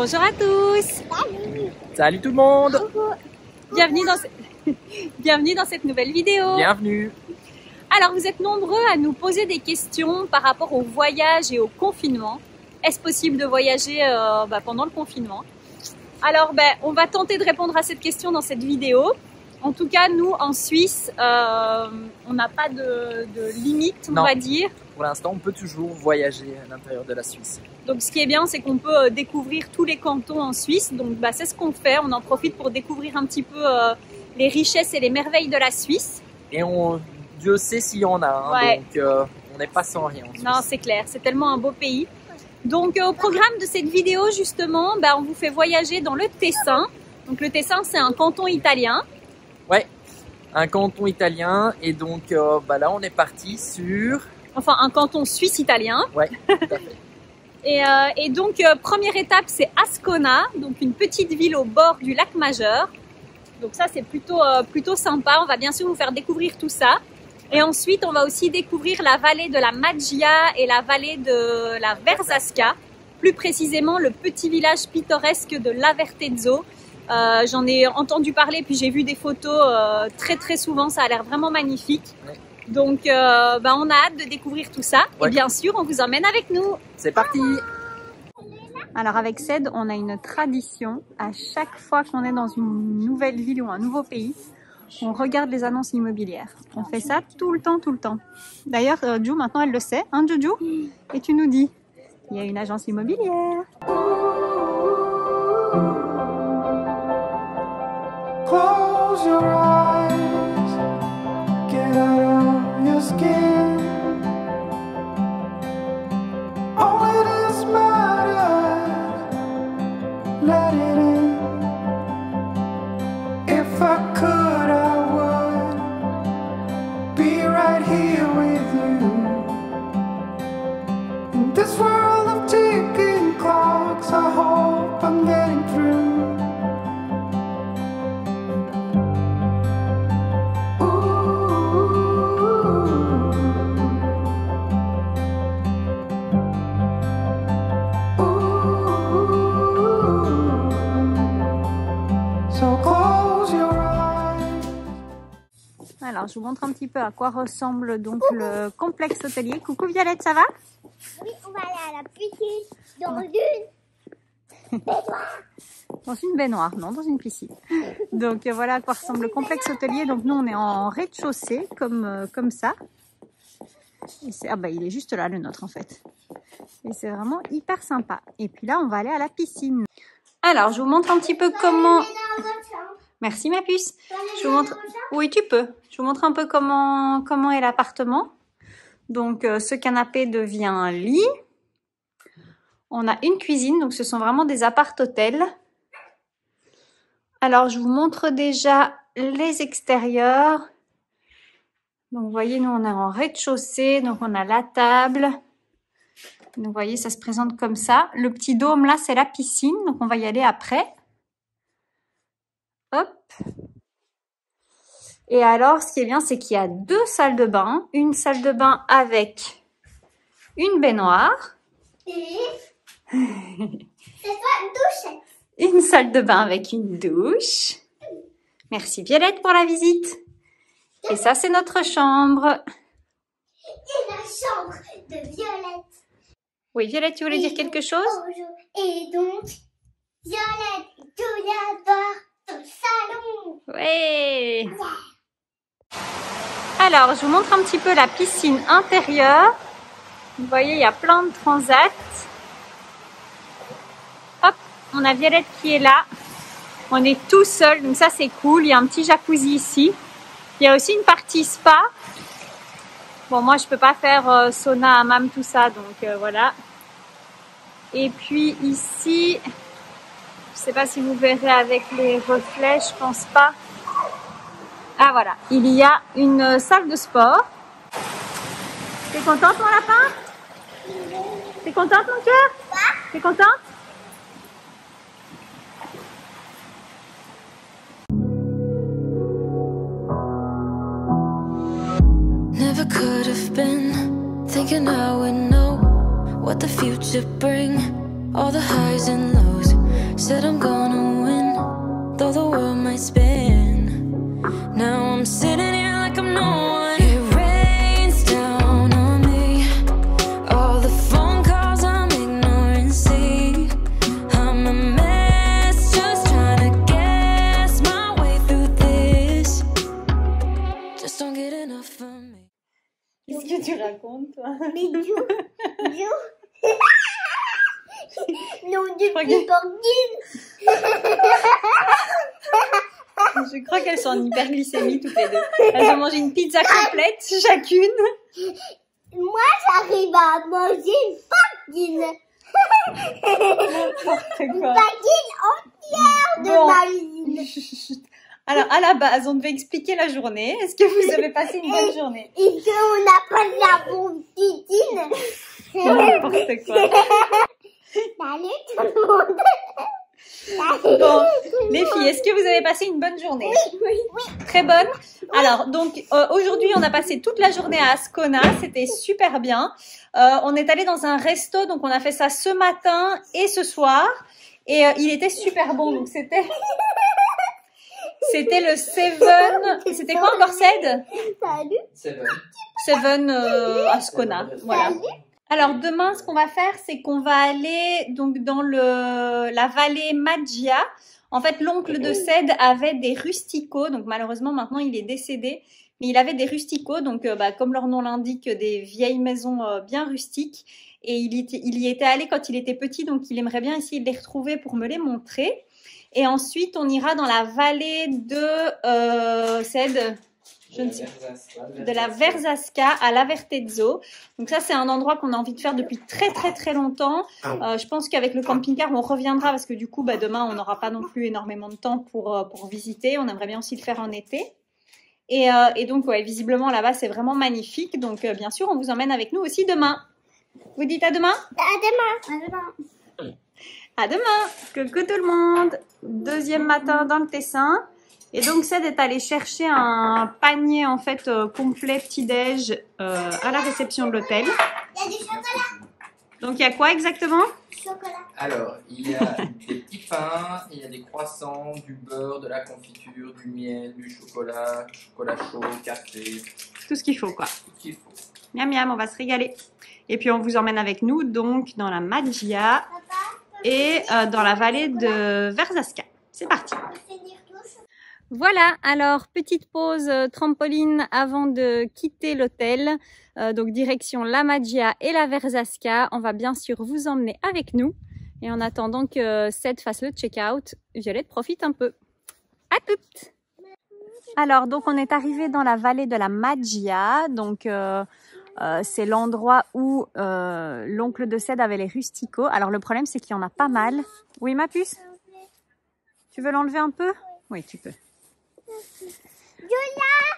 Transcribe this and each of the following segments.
Bonjour à tous. Salut. Salut tout le monde. Bienvenue Bienvenue dans cette nouvelle vidéo. Bienvenue. Alors vous êtes nombreux à nous poser des questions par rapport au voyage et au confinement. Est-ce possible de voyager pendant le confinement? Alors on va tenter de répondre à cette question dans cette vidéo. En tout cas, nous en Suisse, on n'a pas de limite, on va dire. Pour l'instant, on peut toujours voyager à l'intérieur de la Suisse. Donc ce qui est bien, c'est qu'on peut découvrir tous les cantons en Suisse. Donc c'est ce qu'on fait, on en profite pour découvrir un petit peu les richesses et les merveilles de la Suisse. Et Dieu sait s'il y en a, hein, ouais. Donc on n'est pas sans rien en Suisse. Non, c'est clair, c'est tellement un beau pays. Donc au programme de cette vidéo, justement, on vous fait voyager dans le Tessin. Donc le Tessin, c'est un canton italien. Ouais, un canton italien. Et donc là, on est parti sur... Enfin, un canton suisse-italien. Ouais, tout à fait. Et donc, première étape, c'est Ascona, donc une petite ville au bord du lac Majeur. Donc ça, c'est plutôt sympa. On va bien sûr vous faire découvrir tout ça. Et ensuite, on va aussi découvrir la vallée de la Maggia et la vallée de la Versasca. Plus précisément, le petit village pittoresque de Lavertezzo. J'en ai entendu parler, puis j'ai vu des photos très souvent. Ça a l'air vraiment magnifique. Ouais. Donc, on a hâte de découvrir tout ça. Ouais. Et bien sûr, on vous emmène avec nous. C'est parti! Alors, avec Ced, on a une tradition. À chaque fois qu'on est dans une nouvelle ville ou un nouveau pays, on regarde les annonces immobilières. On fait ça tout le temps. D'ailleurs, Ju, maintenant, elle le sait. Hein, Juju? Et tu nous dis, il y a une agence immobilière. Close your eyes, get out of your skin. All it is matters, let it in. If I could, I would be right here with you. In this world of ticking clocks, I hope I'm getting through. Alors, je vous montre un petit peu à quoi ressemble donc le complexe hôtelier. Coucou Violette, ça va? Oui, on va aller à la piscine dans une baignoire. Dans une baignoire, non, dans une piscine. Donc voilà à quoi ressemble le complexe hôtelier. Donc nous, on est en rez-de-chaussée, comme ça. Et il est juste là, le nôtre, en fait. Et c'est vraiment hyper sympa. Et puis là, on va aller à la piscine. Alors, je vous montre un petit peu comment... Merci ma puce. Je vous montre. Oui, tu peux. Je vous montre un peu comment est l'appartement. Donc ce canapé devient un lit. On a une cuisine, donc ce sont vraiment des appart-hôtels. Alors je vous montre déjà les extérieurs. Donc vous voyez, nous on est en rez-de-chaussée, donc on a la table. Donc vous voyez, ça se présente comme ça. Le petit dôme là, c'est la piscine, donc on va y aller après. Hop. Et alors, ce qui est bien, c'est qu'il y a deux salles de bain. Une salle de bain avec une baignoire. Et c'est quoi, une douche? Une salle de bain avec une douche. Merci Violette pour la visite. Et ça, c'est notre chambre. Et la chambre de Violette. Oui, Violette, tu voulais dire quelque chose? Et donc, Violette, tout d'abord. Salon. Ouais. Alors, je vous montre un petit peu la piscine intérieure. Vous voyez, il y a plein de transats. Hop, on a Violette qui est là. On est tout seul, donc ça c'est cool. Il y a un petit jacuzzi ici. Il y a aussi une partie spa. Bon, moi je peux pas faire sauna, hammam, tout ça, donc voilà. Et puis ici... Je ne sais pas si vous verrez avec les reflets, je pense pas. Ah voilà, il y a une salle de sport. T'es contente mon lapin? T'es contente mon cœur? T'es contente? Never could have been thinking I would know what the future bring, all the highs and lows. Said I'm gonna win, though the world might spin. Now I'm sitting here like I'm no one. It rains down on me. All the phone calls I'm ignoring. See, I'm a mess, just trying to guess my way through this. Just don't get enough of me. Qu'est-ce que tu racontes, toi? Bijou. Bijou. Non, du crois petit porcine. Je crois qu'elles sont en hyperglycémie toutes les deux. Elles ont mangé une pizza complète chacune. Moi, j'arrive à manger une porcine. N'importe Une quoi. porcine entière de Bon. maïs. Alors, à la base, on devait expliquer la journée. Est-ce que vous avez passé une bonne journée? Et qu'on n'a pas de la bonne titine. N'importe quoi. Salut tout le monde. Bon, les filles, est-ce que vous avez passé une bonne journée? Oui. Très bonne. Alors, donc, aujourd'hui, on a passé toute la journée à Ascona. C'était super bien. On est allé dans un resto, donc on a fait ça ce matin et ce soir. Et il était super bon. Donc, c'était le Seven. C'était quoi encore, Ced? Salut. Seven Ascona. Voilà. Alors demain, ce qu'on va faire, c'est qu'on va aller donc dans la vallée Maggia. En fait, l'oncle de Ced avait des rusticots, donc malheureusement maintenant il est décédé, mais il avait des rusticots, donc comme leur nom l'indique, des vieilles maisons bien rustiques. Et il y était allé quand il était petit, donc il aimerait bien essayer de les retrouver pour me les montrer. Et ensuite, on ira dans la vallée de Ced. De la Verzasca à l'Avertezzo. Donc ça, c'est un endroit qu'on a envie de faire depuis très très très longtemps. Je pense qu'avec le camping-car, on reviendra parce que du coup, demain, on n'aura pas non plus énormément de temps pour visiter. On aimerait bien aussi le faire en été. Et donc, ouais, visiblement, là-bas, c'est vraiment magnifique. Donc, bien sûr, on vous emmène avec nous aussi demain. Vous dites à demain? À demain. À demain. Coucou tout le monde. Deuxième matin dans le Tessin. Et donc, Ced est allé chercher un panier, en fait, complet petit-déj à la réception de l'hôtel. Il y a du chocolat. Donc, il y a quoi exactement? Chocolat. Alors, il y a des petits pains, il y a des croissants, du beurre, de la confiture, du miel, du chocolat, chocolat chaud, café, Tout ce qu'il faut, quoi. tout ce qu'il faut. Miam, miam, on va se régaler. Et puis, on vous emmène avec nous, donc, dans la Maggia et dans la vallée de Verzasca. C'est parti. Voilà, alors petite pause trampoline avant de quitter l'hôtel. Donc direction la Maggia et la Verzasca. On va bien sûr vous emmener avec nous. Et en attendant que Ced fasse le check-out, Violette profite un peu. À toutes! Alors donc on est arrivé dans la vallée de la Maggia. Donc c'est l'endroit où l'oncle de Ced avait les rusticots. Alors le problème c'est qu'il y en a pas mal. Oui ma puce? Tu veux l'enlever un peu? Oui tu peux.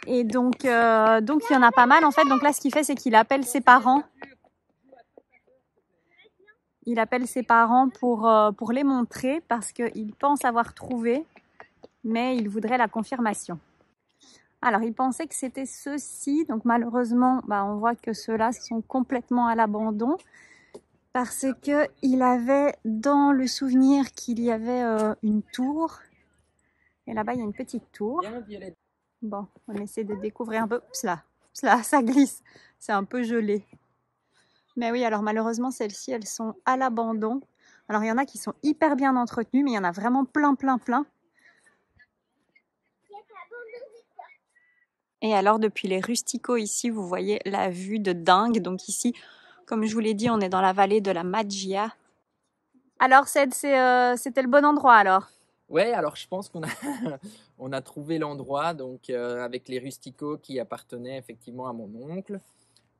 Et donc il y en a pas mal en fait. Donc là, ce qu'il fait, c'est qu'il appelle ses parents. Il appelle ses parents pour les montrer parce qu'il pense avoir trouvé, mais il voudrait la confirmation. Alors, il pensait que c'était ceux-ci. Donc malheureusement, on voit que ceux-là sont complètement à l'abandon parce que il avait dans le souvenir qu'il y avait une tour. Et là-bas, il y a une petite tour. Bon, on essaie de découvrir un peu. Là, ça glisse. C'est un peu gelé. Mais oui, alors malheureusement, celles-ci, elles sont à l'abandon. Alors, il y en a qui sont hyper bien entretenues, mais il y en a vraiment plein. Et alors, depuis les rusticots ici, vous voyez la vue de dingue. Donc ici, comme je vous l'ai dit, on est dans la vallée de la Maggia. Alors, Ced, c'était le bon endroit alors? Ouais, alors je pense qu'on a, on a trouvé l'endroit donc avec les rusticots qui appartenaient effectivement à mon oncle.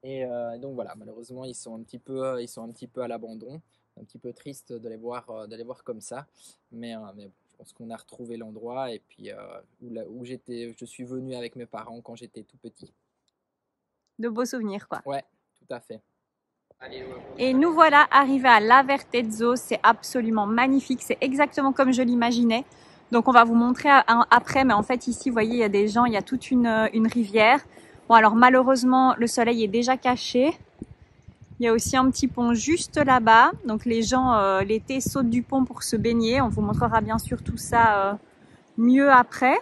Et donc voilà, malheureusement ils sont un petit peu à l'abandon, un petit peu triste de les voir comme ça. Mais bon, je pense qu'on a retrouvé l'endroit et puis où je suis venu avec mes parents quand j'étais tout petit. De beaux souvenirs quoi. Ouais, tout à fait. Et nous voilà arrivés à l'Avertezzo, c'est absolument magnifique, c'est exactement comme je l'imaginais. Donc on va vous montrer après, mais en fait ici, vous voyez, il y a des gens, il y a toute une rivière. Bon alors malheureusement, le soleil est déjà caché. Il y a aussi un petit pont juste là-bas. Donc les gens l'été sautent du pont pour se baigner. On vous montrera bien sûr tout ça mieux après.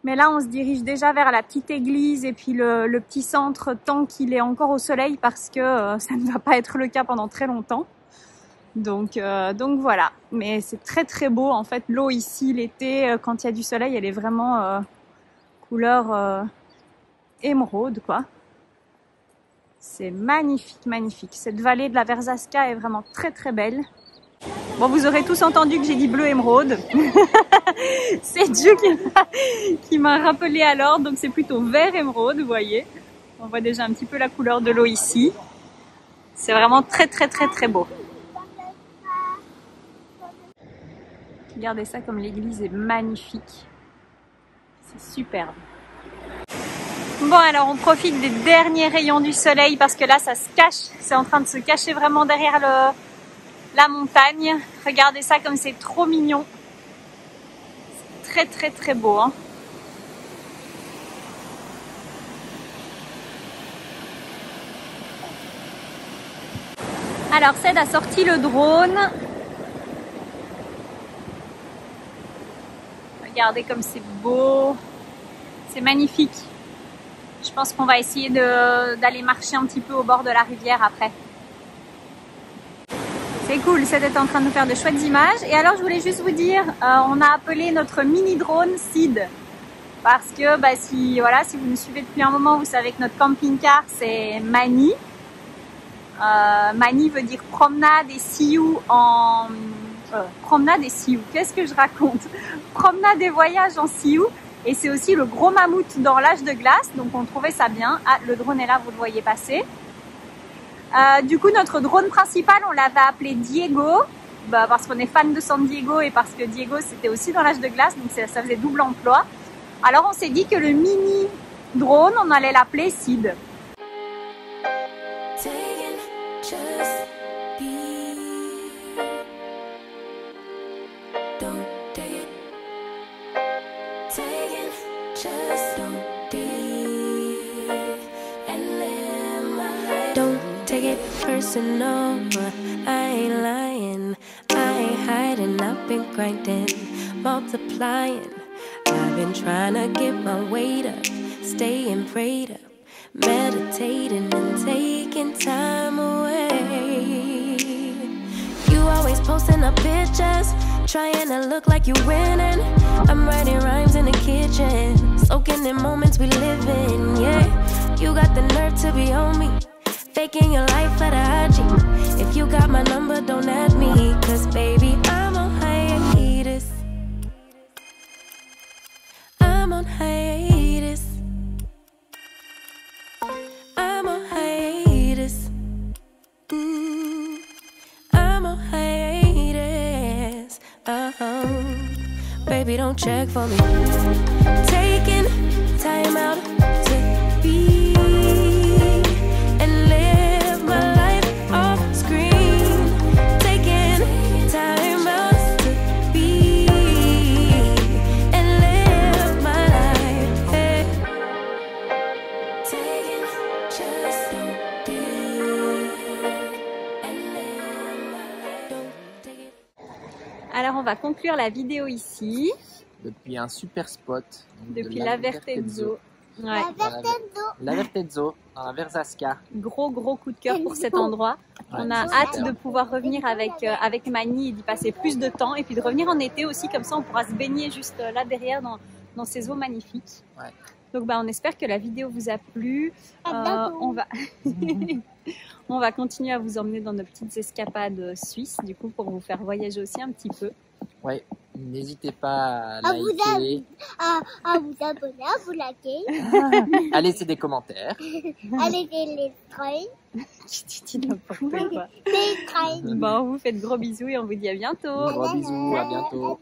Mais là, on se dirige déjà vers la petite église et puis le petit centre tant qu'il est encore au soleil parce que ça ne va pas être le cas pendant très longtemps. Donc voilà. Mais c'est très très beau. En fait, l'eau ici, l'été, quand il y a du soleil, elle est vraiment couleur émeraude, quoi. C'est magnifique, magnifique. Cette vallée de la Verzasca est vraiment très très belle. Bon, vous aurez tous entendu que j'ai dit bleu émeraude. C'est Dieu qui m'a rappelé à l'ordre, donc c'est plutôt vert émeraude, vous voyez. On voit déjà un petit peu la couleur de l'eau ici. C'est vraiment très très très très beau. Regardez ça comme l'église est magnifique. C'est superbe. Bon, alors on profite des derniers rayons du soleil parce que là ça se cache, c'est en train de se cacher vraiment derrière la montagne. Regardez ça comme c'est trop mignon. C'est très très très beau, hein. Alors Ced a sorti le drone. Regardez comme c'est beau. C'est magnifique. Je pense qu'on va essayer d'aller marcher un petit peu au bord de la rivière après. C'est cool, Ced est en train de nous faire de chouettes images. Et alors je voulais juste vous dire, on a appelé notre mini drone Sid. Parce que si vous nous suivez depuis un moment, vous savez que notre camping-car c'est Mani. Mani veut dire promenade et Sioux en... promenade et Sioux, qu'est-ce que je raconte? Promenade et voyage en Sioux. Et c'est aussi le gros mammouth dans l'âge de glace, donc on trouvait ça bien. Ah, le drone est là, vous le voyez passer. Du coup, notre drone principal, on l'avait appelé Diego, parce qu'on est fan de San Diego et parce que Diego, c'était aussi dans l'âge de glace, donc ça faisait double emploi. Alors, on s'est dit que le mini drone, on allait l'appeler Sid. Personal, I ain't lying, I ain't hiding, I've been grinding, multiplying, I've been trying to get my weight up, staying prayed up, meditating and taking time away. You always posting up pictures, trying to look like you winning. I'm writing rhymes in the kitchen, soaking in moments we live in, yeah. You got the nerve to be on me, faking your life for the IG. If you got my number, don't add me, cause baby, I'm on hiatus. I'm on hiatus. I'm on hiatus. I'm on hiatus. Baby, don't check for me. Taking time out to be Alors on va conclure la vidéo ici. Depuis un super spot. Depuis l'Avertezzo. Ouais. L'Avertezzo, à Verzasca. Gros coup de cœur pour cet endroit. Ouais, on a hâte de pouvoir revenir avec Mani et d'y passer plus de temps. Et puis de revenir en été aussi, comme ça on pourra se baigner juste là derrière dans ces eaux magnifiques. Ouais. Donc on espère que la vidéo vous a plu. On va continuer à vous emmener dans nos petites escapades suisses, du coup, pour vous faire voyager aussi un petit peu. Ouais, n'hésitez pas à liker, à vous abonner, à vous liker, à laisser des commentaires, à laisser les trains. Tu dis n'importe quoi. Les trains. Bon, on vous fait de gros bisous et on vous dit à bientôt. Gros bisous, à bientôt.